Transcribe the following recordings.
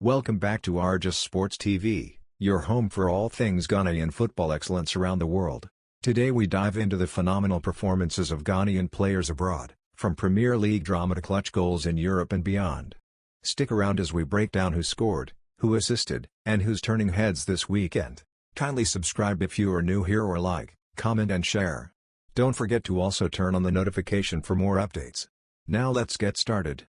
Welcome back to Arjust Sports TV, your home for all things Ghanaian football excellence around the world. Today we dive into the phenomenal performances of Ghanaian players abroad, from Premier League drama to clutch goals in Europe and beyond. Stick around as we break down who scored, who assisted, and who's turning heads this weekend. Kindly subscribe if you are new here or like, comment and share. Don't forget to also turn on the notification for more updates. Now let's get started.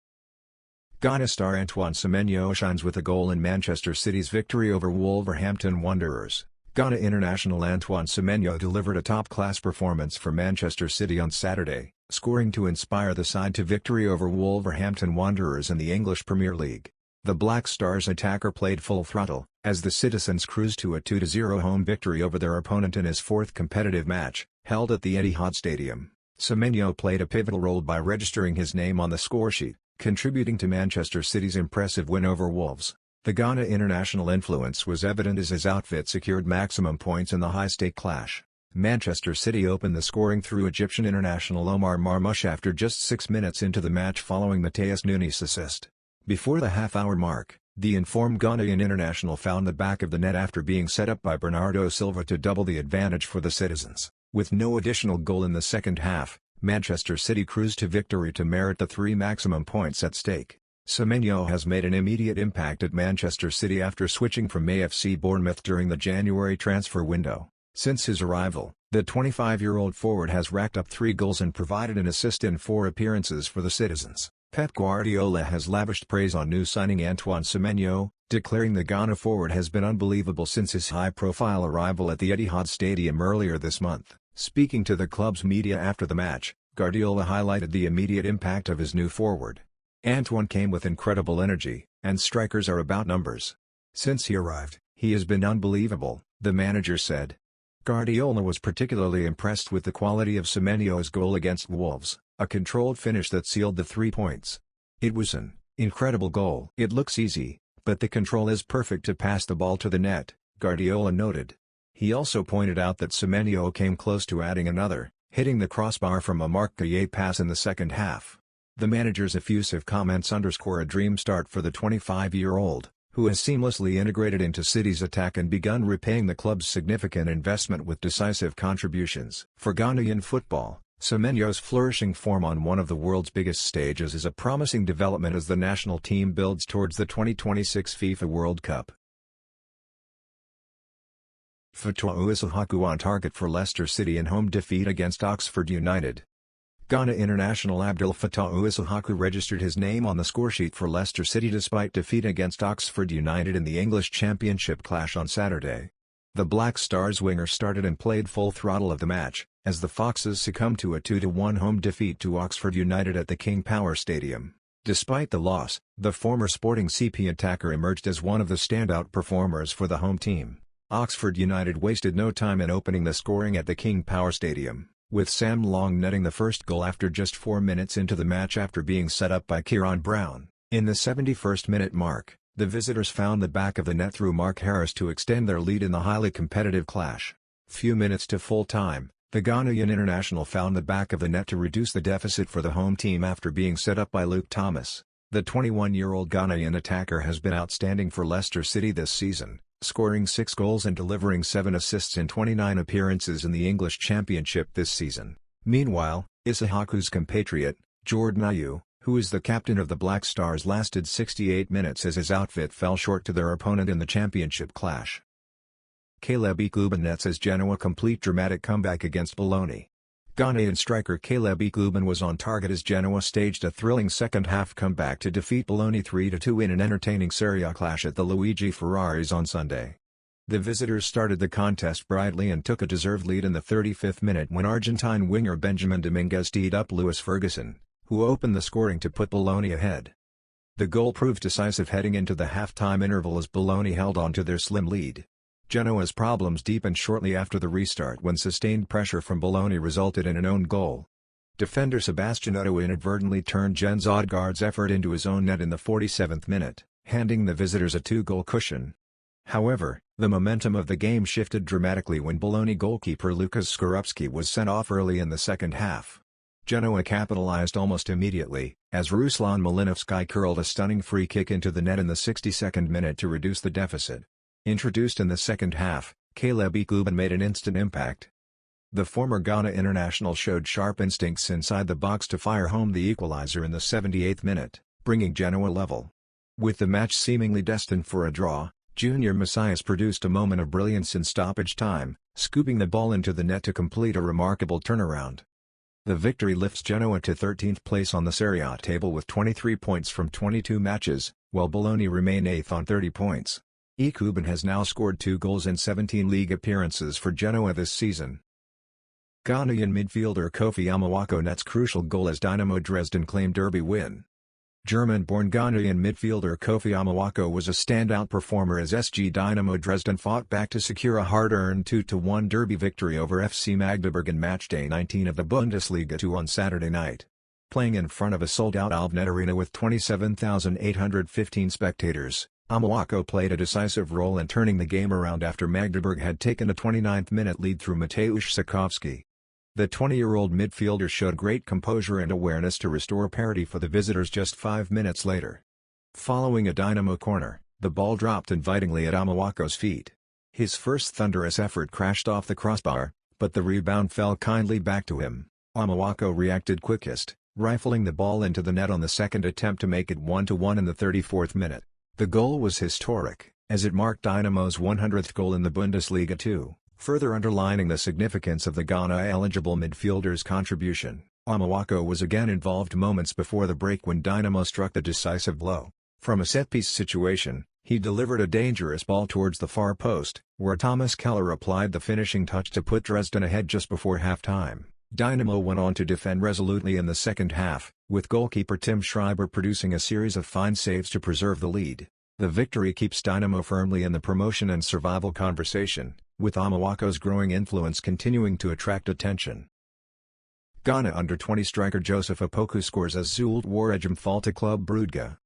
Ghana star Antoine Semenyo shines with a goal in Manchester City's victory over Wolverhampton Wanderers. Ghana international Antoine Semenyo delivered a top-class performance for Manchester City on Saturday, scoring to inspire the side to victory over Wolverhampton Wanderers in the English Premier League. The Black Stars attacker played full throttle, as the citizens cruised to a 2-0 home victory over their opponent in his fourth competitive match, held at the Etihad Stadium. Semenyo played a pivotal role by registering his name on the scoresheet, contributing to Manchester City's impressive win over Wolves. The Ghana international influence was evident as his outfit secured maximum points in the high-stake clash. Manchester City opened the scoring through Egyptian international Omar Marmoush after just 6 minutes into the match following Matheus Nunes' assist. Before the half-hour mark, the informed Ghanaian international found the back of the net after being set up by Bernardo Silva to double the advantage for the citizens. With no additional goal in the second half, Manchester City cruised to victory to merit the 3 maximum points at stake. Semenyo has made an immediate impact at Manchester City after switching from AFC Bournemouth during the January transfer window. Since his arrival, the 25-year-old forward has racked up 3 goals and provided an assist in 4 appearances for the citizens. Pep Guardiola has lavished praise on new signing Antoine Semenyo, declaring the Ghana forward has been unbelievable since his high-profile arrival at the Etihad Stadium earlier this month. Speaking to the club's media after the match, Guardiola highlighted the immediate impact of his new forward. Antoine came with incredible energy, and strikers are about numbers. Since he arrived, he has been unbelievable, the manager said. Guardiola was particularly impressed with the quality of Semenyo's goal against Wolves, a controlled finish that sealed the 3 points. It was an incredible goal. It looks easy, but the control is perfect to pass the ball to the net, Guardiola noted. He also pointed out that Semenyo came close to adding another, hitting the crossbar from a Amoako pass in the second half. The manager's effusive comments underscore a dream start for the 25-year-old, who has seamlessly integrated into City's attack and begun repaying the club's significant investment with decisive contributions. For Ghanaian football, Semenyo's flourishing form on one of the world's biggest stages is a promising development as the national team builds towards the 2026 FIFA World Cup. Fataw Issahaku on target for Leicester City in home defeat against Oxford United. Ghana international Abdul Fataw Issahaku registered his name on the scoresheet for Leicester City despite defeat against Oxford United in the English Championship clash on Saturday. The Black Stars winger started and played full throttle of the match, as the Foxes succumbed to a 2-1 home defeat to Oxford United at the King Power Stadium. Despite the loss, the former Sporting CP attacker emerged as one of the standout performers for the home team. Oxford United wasted no time in opening the scoring at the King Power Stadium, with Sam Long netting the first goal after just 4 minutes into the match after being set up by Kieran Brown. In the 71st minute mark, the visitors found the back of the net through Mark Harris to extend their lead in the highly competitive clash. Few minutes to full time, the Ghanaian international found the back of the net to reduce the deficit for the home team after being set up by Luke Thomas. The 21-year-old Ghanaian attacker has been outstanding for Leicester City this season, scoring 6 goals and delivering 7 assists in 29 appearances in the English Championship this season. Meanwhile, Issahaku's compatriot, Jordan Ayew, who is the captain of the Black Stars, lasted 68 minutes as his outfit fell short to their opponent in the championship clash. Caleb Ekuban nets as Genoa complete dramatic comeback against Bologna. Ghanaian striker Caleb Ekuban was on target as Genoa staged a thrilling second-half comeback to defeat Bologna 3-2 in an entertaining Serie A clash at the Luigi Ferraris on Sunday. The visitors started the contest brightly and took a deserved lead in the 35th minute when Argentine winger Benjamin Dominguez teed up Lewis Ferguson, who opened the scoring to put Bologna ahead. The goal proved decisive heading into the half-time interval as Bologna held on to their slim lead. Genoa's problems deepened shortly after the restart when sustained pressure from Bologna resulted in an own goal. Defender Sebastian Otto inadvertently turned Jens Odegaard's effort into his own net in the 47th minute, handing the visitors a 2-goal cushion. However, the momentum of the game shifted dramatically when Bologna goalkeeper Lukas Skorupski was sent off early in the second half. Genoa capitalized almost immediately, as Ruslan Malinovskyi curled a stunning free kick into the net in the 62nd minute to reduce the deficit. Introduced in the second half, Caleb Ekuban made an instant impact. The former Ghana international showed sharp instincts inside the box to fire home the equalizer in the 78th minute, bringing Genoa level. With the match seemingly destined for a draw, Junior Messias produced a moment of brilliance in stoppage time, scooping the ball into the net to complete a remarkable turnaround. The victory lifts Genoa to 13th place on the Serie A table with 23 points from 22 matches, while Bologna remain 8th on 30 points. Ekuban has now scored 2 goals in 17 league appearances for Genoa this season. Ghanaian midfielder Kofi Amoako nets crucial goal as Dynamo Dresden claim derby win. German-born Ghanaian midfielder Kofi Amoako was a standout performer as SG Dynamo Dresden fought back to secure a hard-earned 2-1 derby victory over FC Magdeburg in matchday 19 of the Bundesliga 2 on Saturday night. Playing in front of a sold-out Alvnet Arena with 27,815 spectators, Amoako played a decisive role in turning the game around after Magdeburg had taken a 29th-minute lead through Mateusz Sakowski. The 20-year-old midfielder showed great composure and awareness to restore parity for the visitors just 5 minutes later. Following a Dynamo corner, the ball dropped invitingly at Amoako's feet. His first thunderous effort crashed off the crossbar, but the rebound fell kindly back to him. Amoako reacted quickest, rifling the ball into the net on the second attempt to make it 1-1 in the 34th minute. The goal was historic, as it marked Dynamo's 100th goal in the Bundesliga 2. Further underlining the significance of the Ghana-eligible midfielder's contribution, Amoako was again involved moments before the break when Dynamo struck the decisive blow. From a set-piece situation, he delivered a dangerous ball towards the far post, where Thomas Keller applied the finishing touch to put Dresden ahead just before halftime. Dynamo went on to defend resolutely in the second half, with goalkeeper Tim Schreiber producing a series of fine saves to preserve the lead. The victory keeps Dynamo firmly in the promotion and survival conversation, with Amoako's growing influence continuing to attract attention. Ghana under-20 striker Joseph Opoku scores as Zulte Waregem fall to Club Brugge.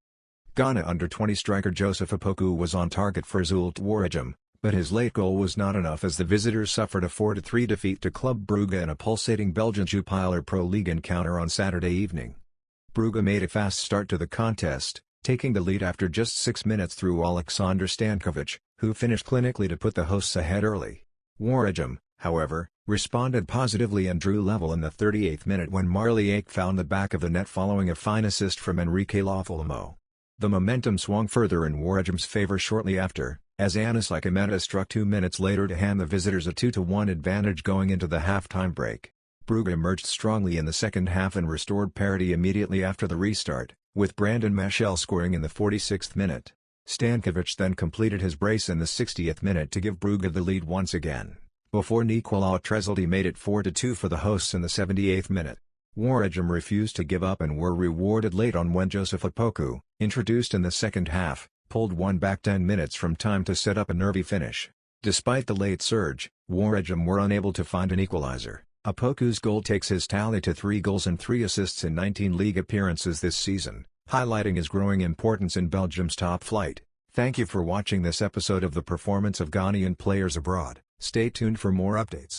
Ghana under-20 striker Joseph Opoku was on target for Zulte Waregem, but his late goal was not enough as the visitors suffered a 4-3 defeat to Club Brugge in a pulsating Belgian Jupiler Pro League encounter on Saturday evening. Brugge made a fast start to the contest, taking the lead after just 6 minutes through Alexander Stankovic, who finished clinically to put the hosts ahead early. Waregem, however, responded positively and drew level in the 38th minute when Marley Ake found the back of the net following a fine assist from Enrique Lafolomo. The momentum swung further in Waregem's favor shortly after, as Anis Likameta struck 2 minutes later to hand the visitors a 2-1 advantage going into the halftime break. Brugge emerged strongly in the second half and restored parity immediately after the restart, with Brandon Machel scoring in the 46th minute. Stankovic then completed his brace in the 60th minute to give Brugge the lead once again, before Nicolas Tresoldi made it 4-2 for the hosts in the 78th minute. Waregem refused to give up and were rewarded late on when Joseph Opoku, introduced in the second half, pulled one back 10 minutes from time to set up a nervy finish. Despite the late surge, Waregem were unable to find an equalizer. Opoku's goal takes his tally to 3 goals and 3 assists in 19 league appearances this season, highlighting his growing importance in Belgium's top flight. Thank you for watching this episode of the Performance of Ghanaian Players Abroad. Stay tuned for more updates.